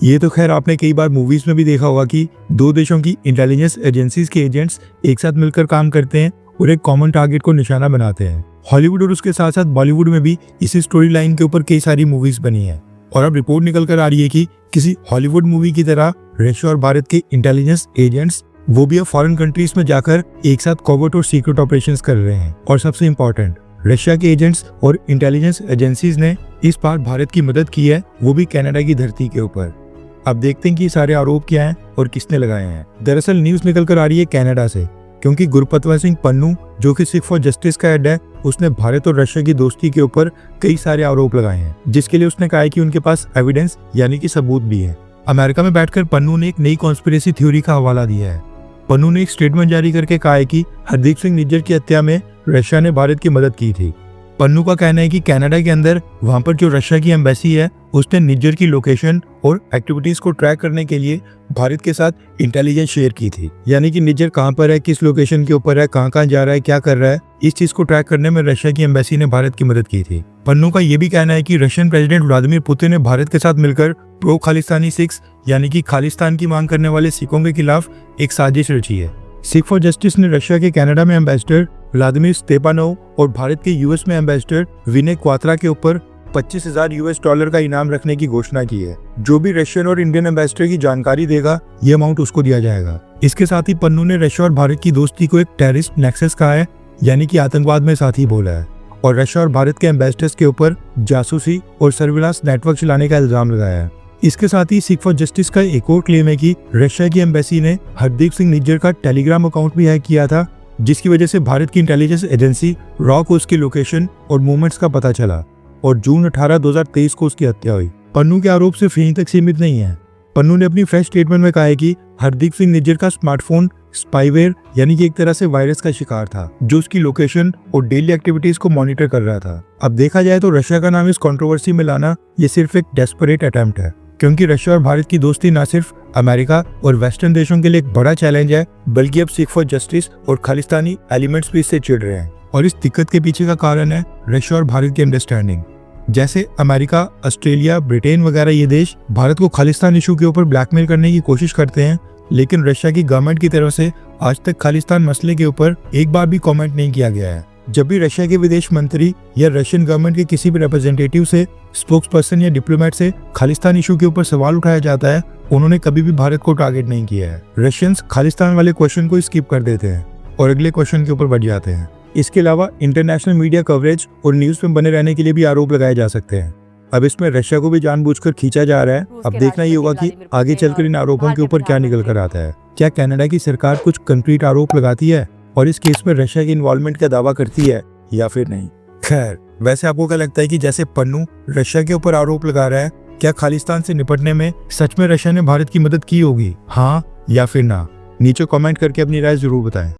ये तो खैर आपने कई बार मूवीज में भी देखा होगा कि दो देशों की इंटेलिजेंस एजेंसीज के एजेंट्स एक साथ मिलकर काम करते हैं और एक कॉमन टारगेट को निशाना बनाते हैं। हॉलीवुड और उसके साथ साथ बॉलीवुड में भी इसी स्टोरी लाइन के ऊपर कई सारी मूवीज बनी है और अब रिपोर्ट निकल कर आ रही है कि किसी हॉलीवुड मूवी की तरह रशिया और भारत के इंटेलिजेंस एजेंट्स वो भी अब फॉरेन कंट्रीज में जाकर एक साथ कोवर्ट और सीक्रेट ऑपरेशंस कर रहे हैं। और सबसे इम्पोर्टेंट, रशिया के एजेंट्स और इंटेलिजेंस एजेंसीज ने इस बार भारत की मदद की है, वो भी कनाडा की धरती के ऊपर। अब देखते हैं कि सारे आरोप क्या हैं और किसने लगाए हैं। दरअसल न्यूज निकल कर आ रही है कनाडा से, क्योंकि गुरपतवंत सिंह पन्नू जो कि सिख फॉर जस्टिस का हेड है, उसने भारत और रशिया की दोस्ती के ऊपर कई सारे आरोप लगाए हैं, जिसके लिए उसने कहा है कि उनके पास एविडेंस यानी कि सबूत भी है। अमेरिका में बैठकर पन्नू ने एक नई कॉन्स्पिरेसी थ्योरी का हवाला दिया है। पन्नू ने एक स्टेटमेंट जारी करके कहा है कि हरदीप सिंह निज्जर की हत्या में रशिया ने भारत की मदद की थी। पन्नू का कहना है कि कनाडा के अंदर वहां पर जो रशिया की एम्बेसी है, उसने निज्जर की लोकेशन और एक्टिविटीज को ट्रैक करने के लिए भारत के साथ इंटेलिजेंस शेयर की थी। यानी कि निज्जर कहां पर है, किस लोकेशन के ऊपर है, कहां जा रहा है, क्या कर रहा है, इस चीज को ट्रैक करने में रशिया की एम्बेसी ने भारत की मदद की थी। पन्नू का यह भी कहना है कि रशियन प्रेसिडेंट व्लादिमीर पुतिन ने भारत के साथ मिलकर प्रो खालिस्तानी सिख्स यानी कि खालिस्तान की मांग करने वाले सिखों के खिलाफ एक साजिश रची है। सिख फॉर जस्टिस ने रशिया के कनाडा में एम्बेसडर व्लादिमीर स्टेपानोव और भारत के यूएस में एम्बेसडर विनय क्वात्रा के ऊपर $25,000 का इनाम रखने की घोषणा की है। जो भी रशियन और इंडियन एम्बेसडर की जानकारी देगा, ये अमाउंट उसको दिया जाएगा। इसके साथ ही पन्नू ने रशिया और भारत की दोस्ती को एक टेररिस्ट नेक्सस कहा है, यानी कि आतंकवाद में साथी बोला है, और रशिया और भारत के एम्बेसडर्स के ऊपर जासूसी और सर्विलांस नेटवर्क चलाने का इल्जाम लगाया है। इसके साथ ही सिख फॉर जस्टिस का एक और क्लेम है कि रशिया की एम्बेसी ने हरदीप सिंह निज्जर का टेलीग्राम अकाउंट भी हैक किया था, जिसकी वजह से भारत की इंटेलिजेंस एजेंसी रॉ को उसकी लोकेशन और मूवमेंट्स का पता चला और जून 18, 2023 को उसकी हत्या हुई। पन्नू के आरोप सिर्फ यहीं तक सीमित नहीं है। पन्नू ने अपनी फ्रेश स्टेटमेंट में कहा है कि हरदीप सिंह निज्जर का स्मार्टफोन स्पाईवेयर यानी कि एक तरह से वायरस का शिकार था, जो उसकी लोकेशन और डेली एक्टिविटीज को मॉनिटर कर रहा था। अब देखा जाए तो रशिया का नाम इस कंट्रोवर्सी में लाना ये सिर्फ एक डेस्परेट अटेम्प्ट है, क्योंकि रशिया और भारत की दोस्ती न सिर्फ अमेरिका और वेस्टर्न देशों के लिए एक बड़ा चैलेंज है, बल्कि अब सिख फॉर जस्टिस और खालिस्तानी एलिमेंट्स भी इससे चिढ़ रहे हैं। और इस दिक्कत के पीछे का कारण है रशिया और भारत की अंडरस्टैंडिंग। जैसे अमेरिका, ऑस्ट्रेलिया, ब्रिटेन वगैरह ये देश भारत को खालिस्तान इशू के ऊपर ब्लैकमेल करने की कोशिश करते हैं, लेकिन रशिया की गवर्नमेंट की तरफ से आज तक खालिस्तान मसले के ऊपर एक बार भी कमेंट नहीं किया गया है। जब भी रशिया के विदेश मंत्री या रशियन गवर्नमेंट के किसी भी रिप्रेजेंटेटिव से, स्पोक्स पर्सन या डिप्लोमेट से खालिस्तान इशू के ऊपर सवाल उठाया जाता है, उन्होंने कभी भी भारत को टारगेट नहीं किया है। रशियंस खालिस्तान वाले क्वेश्चन को स्किप कर देते हैं और अगले क्वेश्चन के ऊपर बढ़ जाते हैं। इसके अलावा इंटरनेशनल मीडिया कवरेज और न्यूज में बने रहने के लिए भी आरोप लगाए जा सकते हैं। अब इसमें रशिया को भी जानबूझकर खींचा जा रहा है। अब देखना ही होगा कि आगे चलकर इन आरोपों के ऊपर क्या निकल कर आता है। क्या कनाडा की सरकार कुछ कंक्रीट आरोप लगाती है और इस केस में रशिया की इन्वॉल्वमेंट का दावा करती है या फिर नहीं? खैर, वैसे आपको क्या लगता है कि जैसे पन्नू रशिया के ऊपर आरोप लगा रहा है, क्या खालिस्तान से निपटने में सच में रशिया ने भारत की मदद की होगी, हाँ या फिर ना? नीचे कमेंट करके अपनी राय जरूर बताएं।